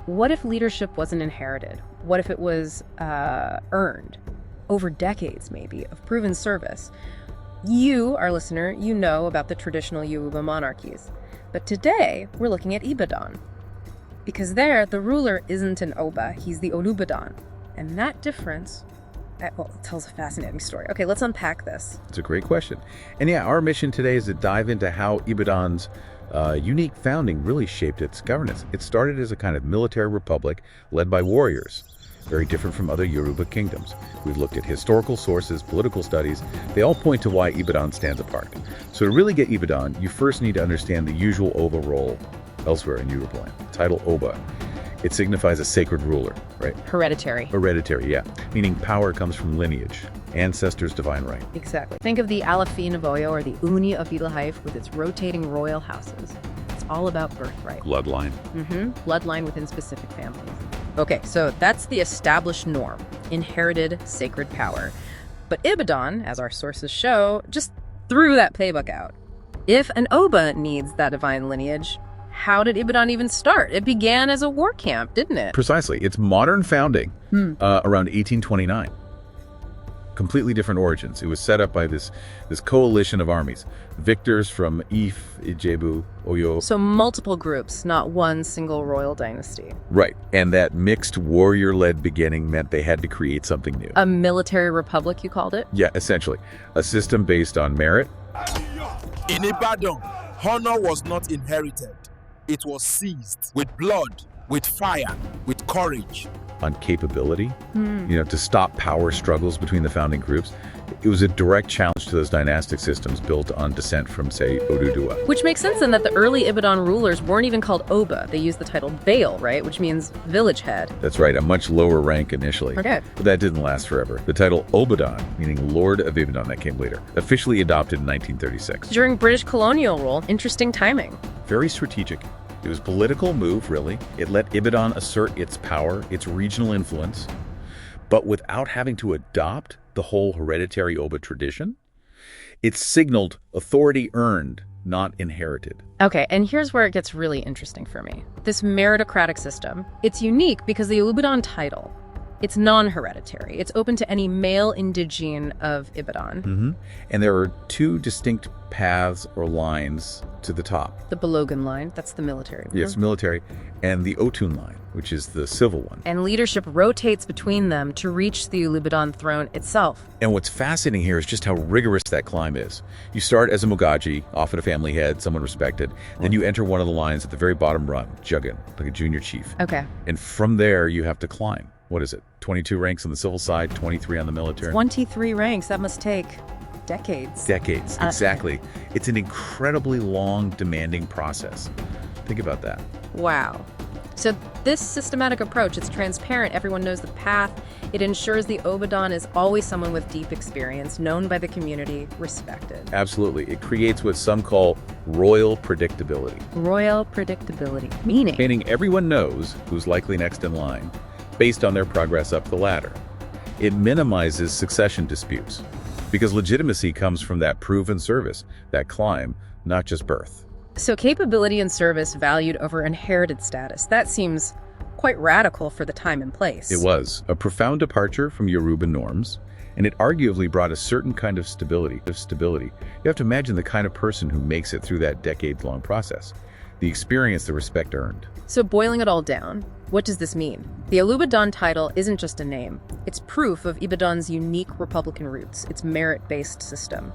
what if leadership wasn't inherited? What if it was earned over decades, maybe, of proven service? You, our listener, you know about the traditional Yoruba monarchies. But today, we're looking at Ibadan. Because there, the ruler isn't an Oba, he's the Olubadan. And that difference, well, it tells a fascinating story. Okay, let's unpack this. It's a great question. And yeah, our mission today is to dive into how Ibadan's unique founding really shaped its governance. It started as a kind of military republic led by warriors, very different from other Yoruba kingdoms. We've looked at historical sources, political studies. They all point to why Ibadan stands apart. So to really get Ibadan, you first need to understand the usual Oba role elsewhere in Yoruba land. The title Oba. It signifies a sacred ruler, right? Hereditary. Hereditary, yeah. Meaning power comes from lineage, ancestors' divine right. Exactly. Think of the Alafin of Oyo or the Uni of Idahaif with its rotating royal houses. It's all about birthright. Bloodline. Bloodline within specific families. Okay, so that's the established norm, inherited sacred power. But Ibadan, as our sources show, just threw that playbook out. If an Oba needs that divine lineage, how did Ibadan even start? It began as a war camp, didn't it? Precisely. Its modern founding, around 1829. Completely different origins. It was set up by this coalition of armies. Victors from If, Ijebu, Oyo. So multiple groups, not one single royal dynasty. Right. And that mixed warrior-led beginning meant they had to create something new. A military republic, you called it? Yeah, essentially. A system based on merit. In Ibadan, honor was not inherited. It was seized with blood, with fire, with courage. On capability, to stop power struggles between the founding groups. It was a direct challenge to those dynastic systems built on descent from, say, Oduduwa. Which makes sense then that the early Ibadan rulers weren't even called Oba. They used the title Bail, right? Which means village head. That's right, a much lower rank initially. Okay. But that didn't last forever. The title Olubadan, meaning Lord of Ibadan, that came later, officially adopted in 1936. During British colonial rule, interesting timing. Very strategic. It was a political move, really. It let Ibadan assert its power, its regional influence, but without having to adopt the whole hereditary Oba tradition. It signaled authority earned, not inherited. Okay, and here's where it gets really interesting for me. This meritocratic system, it's unique because the Olubadan title, it's non-hereditary. It's open to any male indigene of Ibadan. And there are two distinct paths or lines to the top. The Balogan line, that's the military. Yes, military. And the Otun line, which is the civil one. And leadership rotates between them to reach the Olubadan throne itself. And what's fascinating here is just how rigorous that climb is. You start as a Mogaji, often a family head, someone respected. Then you enter one of the lines at the very bottom rung, Juggin, like a junior chief. Okay. And from there, you have to climb. What is it? 22 ranks on the civil side, 23 on the military. 23 ranks. That must take decades. Decades, exactly. It's an incredibly long, demanding process. Think about that. Wow. So this systematic approach, it's transparent. Everyone knows the path. It ensures the Obadan is always someone with deep experience, known by the community, respected. Absolutely. It creates what some call royal predictability. Royal predictability. Meaning? Meaning everyone knows who's likely next in line, based on their progress up the ladder. It minimizes succession disputes, because legitimacy comes from that proven service, that climb, not just birth. So capability and service valued over inherited status. That seems quite radical for the time and place. It was a profound departure from Yoruba norms, and it arguably brought a certain kind of stability. You have to imagine the kind of person who makes it through that decades-long process. The experience, the respect earned. So boiling it all down, what does this mean? The Olubadan title isn't just a name. It's proof of Ibadan's unique republican roots, its merit-based system.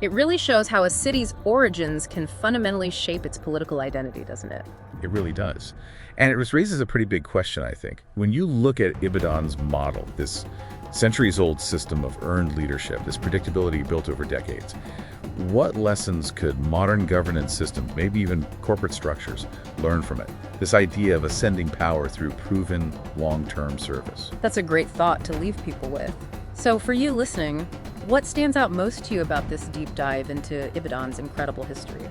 It really shows how a city's origins can fundamentally shape its political identity, doesn't it? It really does. And it raises a pretty big question, I think. When you look at Ibadan's model, this centuries-old system of earned leadership, this predictability built over decades, what lessons could modern governance systems, maybe even corporate structures, learn from it? This idea of ascending power through proven long-term service. That's a great thought to leave people with. So for you listening, what stands out most to you about this deep dive into Ibadan's incredible history?